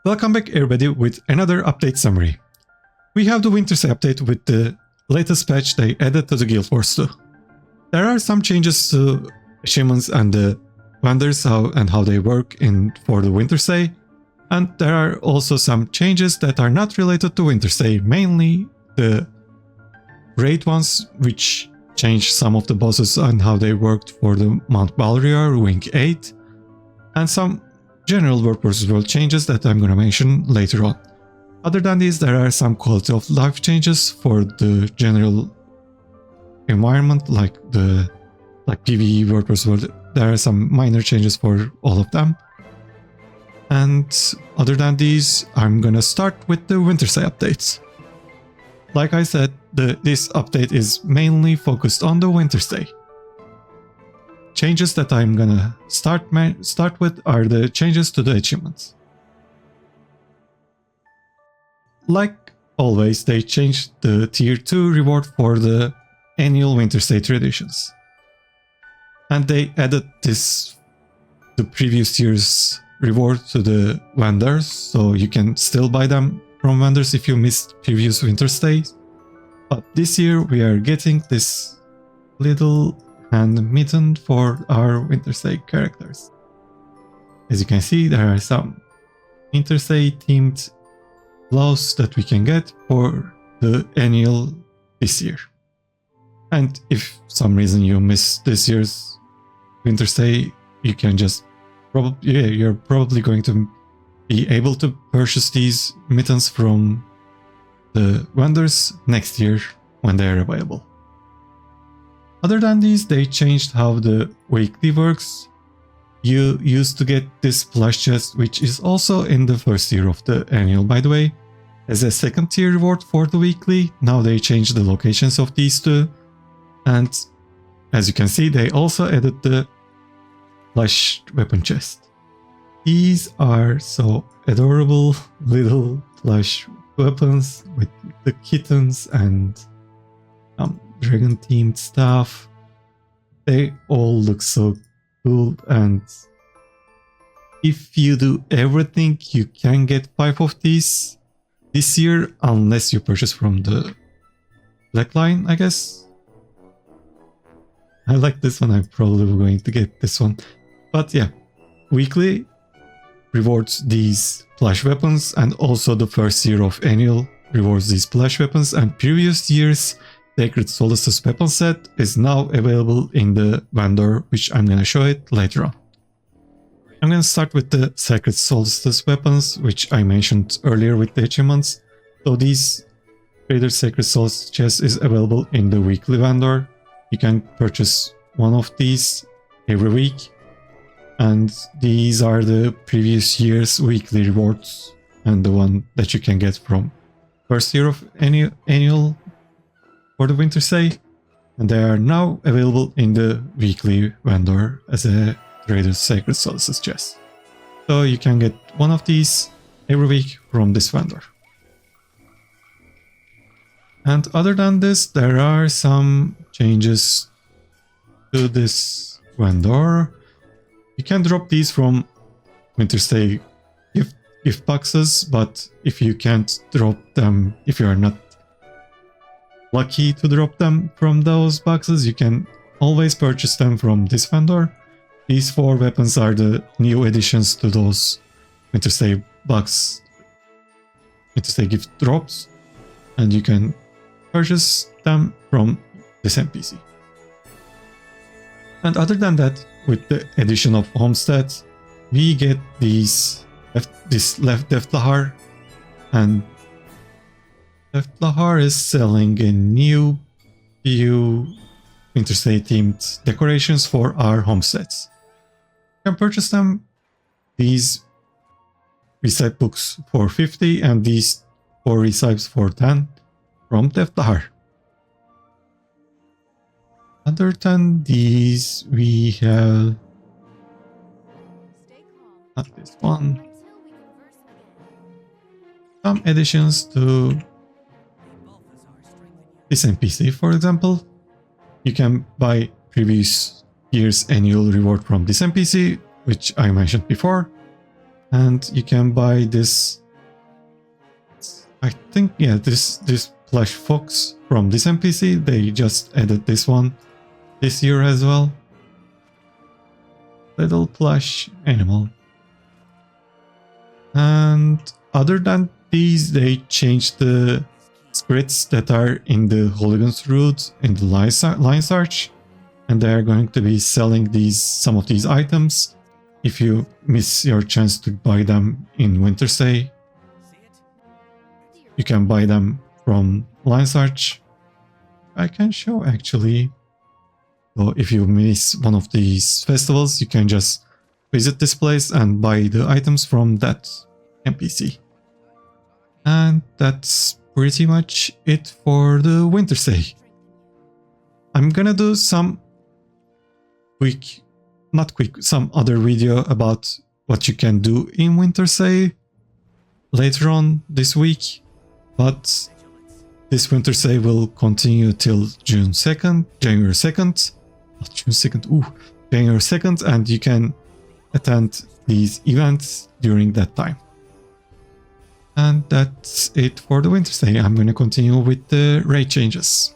Welcome back everybody with another update summary. We have the Wintersday update with the latest patch they added to the Guild Wars 2. There are some changes to achievements and the vendors how they work for the Wintersday, and there are also some changes that are not related to Wintersday, mainly the raid ones, which changed some of the bosses and how they worked for the Mount Balrior Raid 8, and some general world versus world changes that I'm gonna mention later on. Other than these, there are some quality of life changes for the general environment, like PvE world versus world. There are some minor changes for all of them. And other than these, I'm gonna start with the Wintersday updates. Like I said, this update is mainly focused on the Wintersday. Changes that I'm gonna start with are the changes to the achievements. Like always, they changed the tier 2 reward for the annual Wintersday traditions. And they added the previous year's reward to the vendors, so you can still buy them from vendors if you missed previous Winterdays. But this year we are getting this little hand mitten for our Wintersday characters. As you can see, there are some Wintersday themed gloves that we can get for the annual this year. And if some reason you miss this year's Wintersday, you can just you're probably going to be able to purchase these mittens from the vendors next year when they are available. Other than these, they changed how the weekly works. You used to get this plush chest, which is also in the first tier of the annual, by the way, as a second tier reward for the weekly. Now they changed the locations of these two, and as you can see, they also added the plush weapon chest. These are so adorable little plush weapons with the kittens and dragon themed stuff. They all look so cool, and if you do everything, you can get 5 of these this year, unless you purchase from the black line, I guess. I like this one. I'm probably going to get this one. But yeah, weekly rewards these plush weapons, and also the first year of annual rewards these plush weapons, and previous year's Sacred Solstice weapon set is now available in the vendor, which I'm gonna show it later on. I'm gonna start with the Sacred Solstice weapons, which I mentioned earlier with the achievements. So these Trader Sacred Solstice chest is available in the weekly vendor. You can purchase one of these every week, and these are the previous year's weekly rewards and the one that you can get from first year of annual for the Wintersday, and they are now available in the weekly vendor as a Trader Sacred Solstice chest. So you can get one of these every week from this vendor. And other than this, there are some changes to this vendor. You can drop these from Wintersday gift boxes, but if you can't drop them, if you are not lucky to drop them from those boxes, you can always purchase them from this vendor. These 4 weapons are the new additions to those Wintersday gift drops, and you can purchase them from this NPC. And other than that, with the addition of Homestead, we get this left Deflahar, and Deflahar is selling a new few Wintersday themed decorations for our homesteads. You can purchase them, these recipe books for 50 and these 4 recipes for 10 from Deflahar. Other than these, we have not this one. Some additions to this NPC, for example. You can buy previous year's annual reward from this NPC, which I mentioned before. And you can buy this, I think, yeah, this plush fox from this NPC. They just added this one this year as well. Little plush animal. And other than these, they changed the scripts that are in the Hooligans route in the line search, and they are going to be selling some of these items if you miss your chance to buy them in Wintersday. You can buy them from line search. I can show actually. So if you miss one of these festivals, you can just visit this place and buy the items from that NPC. And that's pretty much it for the Wintersday. I'm gonna do some some other video about what you can do in Wintersday later on this week, but this Wintersday will continue till January 2nd, January 2nd, and you can attend these events during that time. And that's it for the Wintersday. I'm going to continue with the raid changes.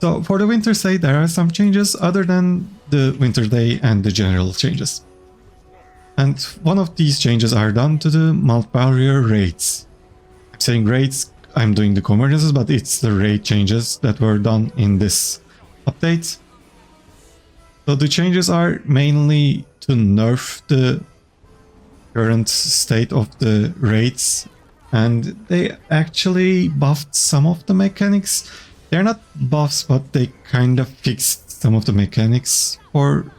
So for the Wintersday, there are some changes other than the Winterday and the general changes. And one of these changes are done to the Mount Balrior raids. I'm saying raids, I'm doing the convergences, but it's the raid changes that were done in this update. So the changes are mainly to nerf the current state of the raids, and they actually buffed some of the mechanics. They're not buffs, but they kind of fixed some of the mechanics for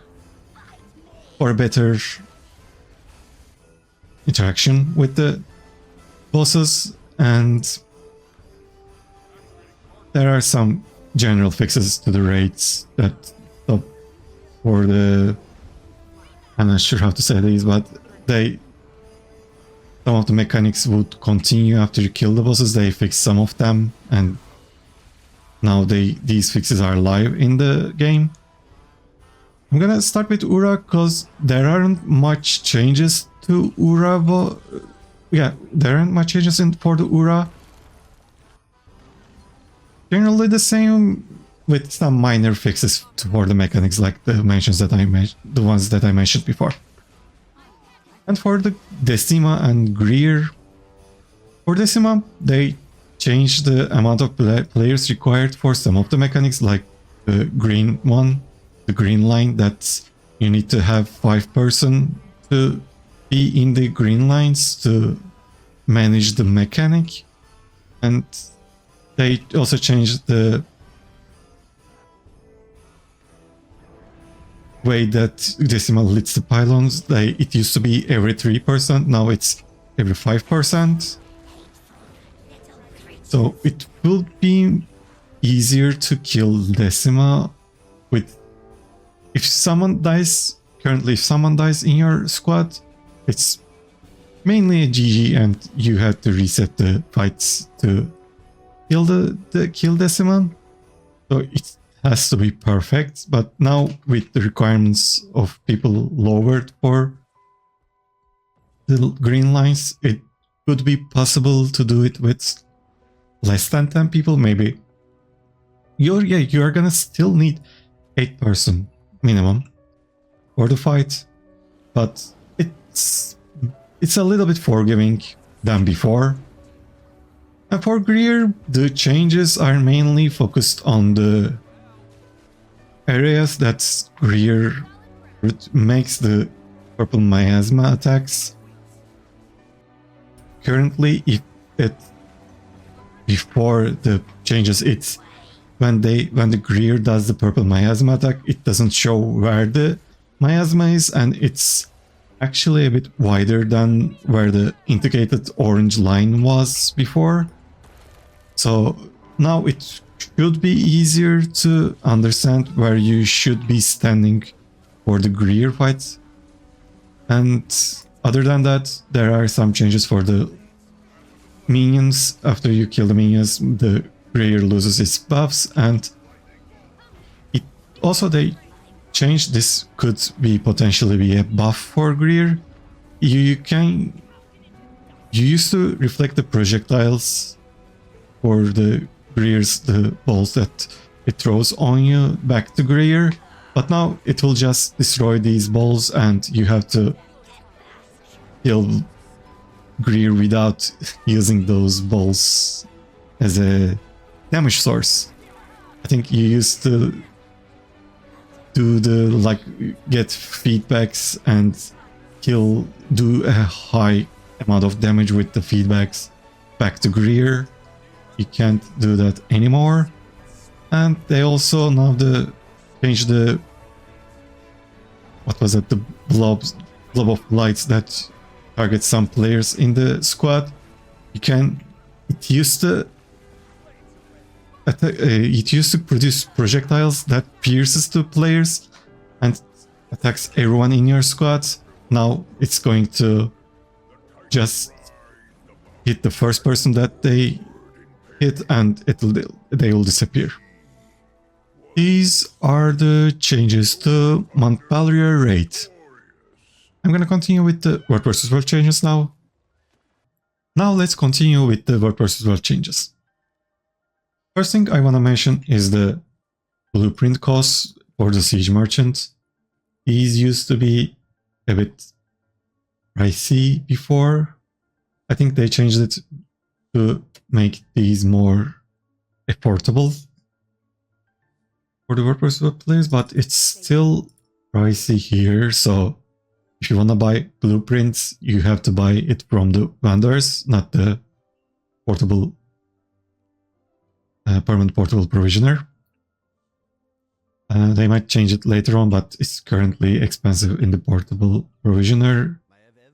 a better interaction with the bosses, and there are some general fixes to the raids that stop for the... I'm not sure how to say these, but some of the mechanics would continue after you kill the bosses. They fixed some of them, and now these fixes are live in the game. I'm gonna start with Ura because there aren't much changes to Ura, but yeah, there aren't much changes for the Ura. Generally the same, with some minor fixes for the mechanics, like the ones that I mentioned before. And for the Decima and Greer, for Decima, they changed the amount of players required for some of the mechanics, like the green one, the green line, that you need to have 5 person to be in the green lines to manage the mechanic. And they also changed the way that Decimal leads the pylons. It used to be every 3%, now it's every 5%. So it will be easier to kill Decima with... If someone dies in your squad, it's mainly a GG and you have to reset the fights to kill Decima. So it has to be perfect, but now with the requirements of people lowered for the green lines, it would be possible to do it with less than 10 people, maybe. You're gonna still need 8 person minimum for the fight, but it's a little bit forgiving than before. And for Greer, the changes are mainly focused on the areas that Greer makes the purple miasma attacks. Currently, before the changes, it's when the Greer does the purple miasma attack, it doesn't show where the miasma is, and it's actually a bit wider than where the indicated orange line was before. So now it should be easier to understand where you should be standing for the Greer fight. And other than that, there are some changes for the minions. After you kill the minions, the Greer loses its buffs, and they changed this could be potentially be a buff for Greer. you used to reflect the projectiles for the Greer's, the balls that it throws on you back to Greer, but now it will just destroy these balls and you have to kill Greer without using those balls as a damage source. I think you used to do get feedbacks and do a high amount of damage with the feedbacks back to Greer. You can't do that anymore. And they also now changed the, what was it, the blob of lights that target some players in the squad. It used to produce projectiles that pierces to players and attacks everyone in your squad. Now it's going to just hit the first person that they hit and they will disappear. These are the changes to Mount Balrior Raid. I'm gonna continue with the World vs. World changes now. Now let's continue with the World vs. World changes. First thing I wanna mention is the blueprint costs for the Siege Merchant. These used to be a bit pricey before. I think they changed it to make these more affordable for the World vs. World players, but it's still pricey here. So if you want to buy blueprints, you have to buy it from the vendors, not the portable, permanent portable provisioner. They might change it later on, but it's currently expensive in the portable provisioner.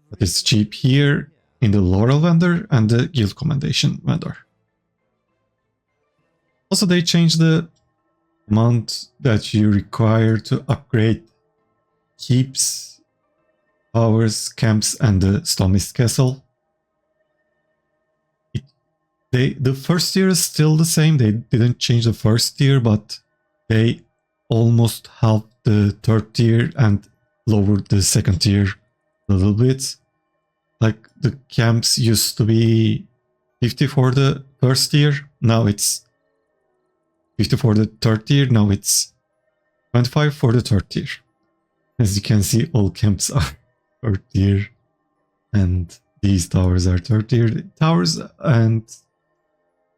But it's cheap here in the Laurel vendor and the Guild Commendation vendor. Also, they changed the amount that you require to upgrade keeps, towers, camps, and the Stormist Castle. The first tier is still the same. They didn't change the first tier, but they almost halved the third tier and lowered the second tier a little bit. Like the camps used to be 50 for the first tier, now it's 50 for the third tier, now it's 25 for the third tier. As you can see, all camps are third tier and these towers are third tier towers, and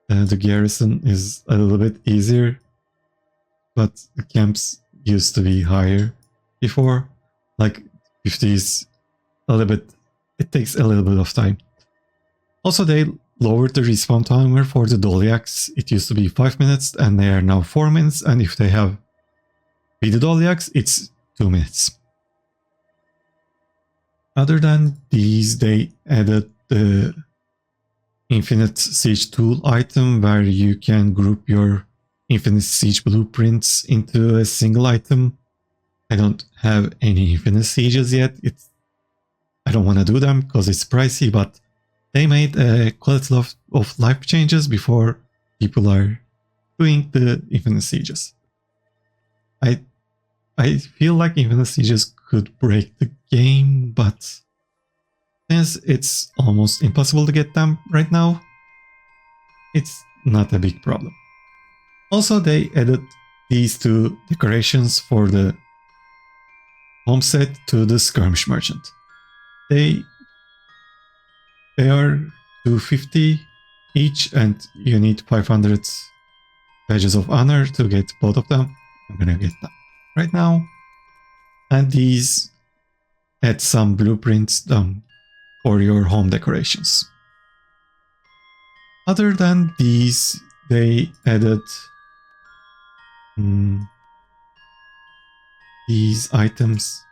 the garrison is a little bit easier, but the camps used to be higher before. Like 50 is a little bit, it takes a little bit of time. Also, they lowered the respawn timer for the Doliacs. It used to be 5 minutes and they are now 4 minutes, and if they have with the Doliacs, it's 2 minutes. Other than these, they added the Infinite Siege Tool item where you can group your Infinite Siege blueprints into a single item. I don't have any Infinite Sieges yet. I don't want to do them because it's pricey, but they made a quality of life changes before people are doing the Infinite Sieges. I feel like Infinite Sieges could break the game, but since it's almost impossible to get them right now, it's not a big problem. Also, they added these two decorations for the home set to the Skirmish Merchant. They are 250 each, and you need 500 badges of honor to get both of them. I'm gonna get them right now. And these add some blueprints for your home decorations. Other than these, they added these items,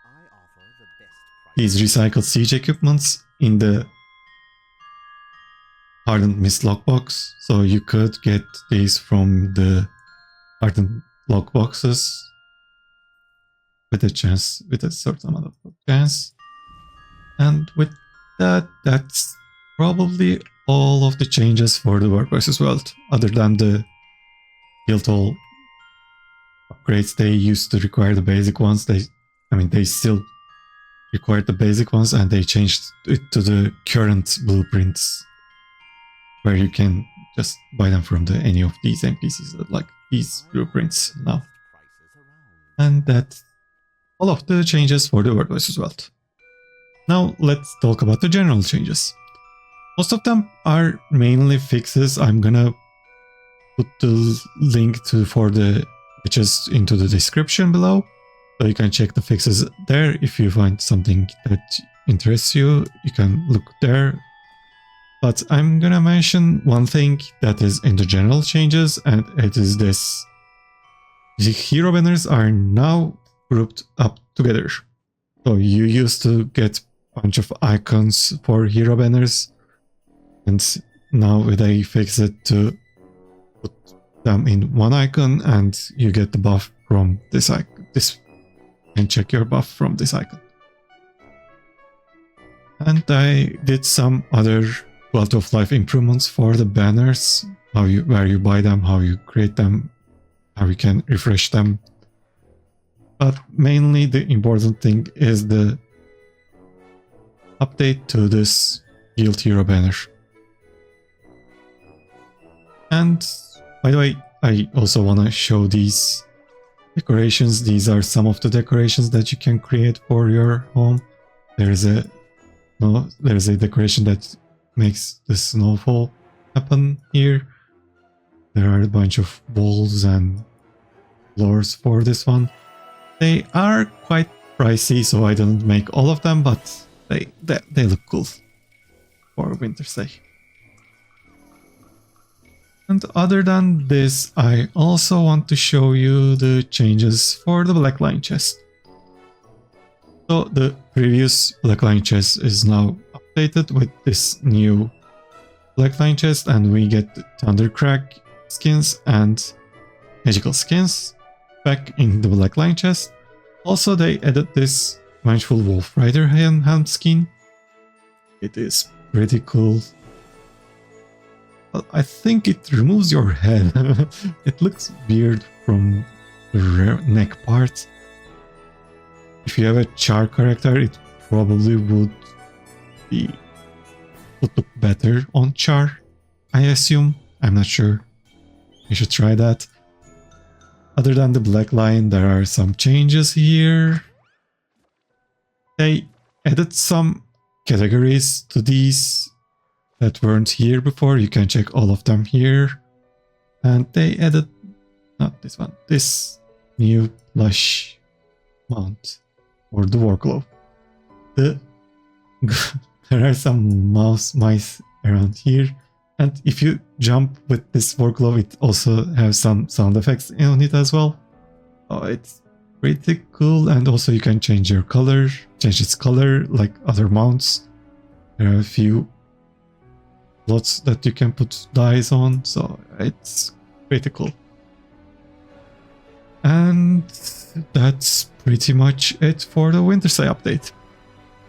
these recycled siege equipments in the Hardened Mist lockbox. So you could get these from the Hardened lockboxes with a chance, with a certain amount of chance. And with that, that's probably all of the changes for the World vs. World, other than the Guildhall upgrades. They used to require the basic ones. They still required the basic ones, and they changed it to the current blueprints, where you can just buy them from any of these NPCs, like these blueprints now. And that's all of the changes for the World vs. World. Now let's talk about the general changes. Most of them are mainly fixes. I'm gonna put the link for the patches into the description below, so you can check the fixes there. If you find something that interests you, you can look there. But I'm gonna mention one thing that is in the general changes, and it is this. The hero banners are now grouped up together. So you used to get a bunch of icons for hero banners, and now they fix it to put them in one icon, and you get the buff from this icon. And check your buff from this icon. And I did some other quality of life improvements for the banners, where you buy them, how you create them, how you can refresh them. But mainly the important thing is the update to this Guild Hero banner. And by the way, I also want to show these decorations. These are some of the decorations that you can create for your home. There's a decoration that makes the snowfall happen here. There are a bunch of walls and floors for this one. They are quite pricey, so I didn't make all of them, but they look cool for Wintersday. And other than this, I also want to show you the changes for the Blackline chest. So the previous Blackline chest is now updated with this new Blackline chest, and we get Thundercrack skins and magical skins back in the Blackline chest. Also, they added this Vengeful Wolf Rider helm skin. It is pretty cool. I think it removes your head. It looks weird from the neck part. If you have a Char character, it probably would look better on Char, I assume. I'm not sure. You should try that. Other than the black line, there are some changes here. They added some categories to these that weren't here before. You can check all of them here. And they added, not this one, this new plush mount for the Warclaw. There are some mice around here. And if you jump with this Warclaw, it also has some sound effects on it as well. Oh, it's pretty cool. And also you can change your color, change its color like other mounts. There are a few slots that you can put dice on, so it's pretty cool. And that's pretty much it for the Wintersday update.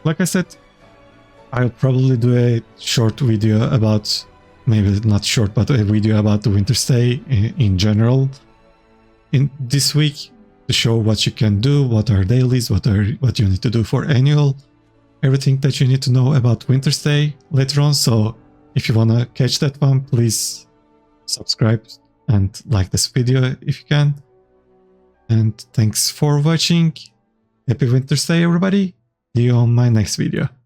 Like I said, I'll probably do a short video about, maybe not short, but a video about the Wintersday in general in this week, to show what you can do, what are dailies, what you need to do for annual, everything that you need to know about Wintersday later on. So if you want to catch that one, please subscribe and like this video if you can. And thanks for watching. Happy Wintersday, everybody. See you on my next video.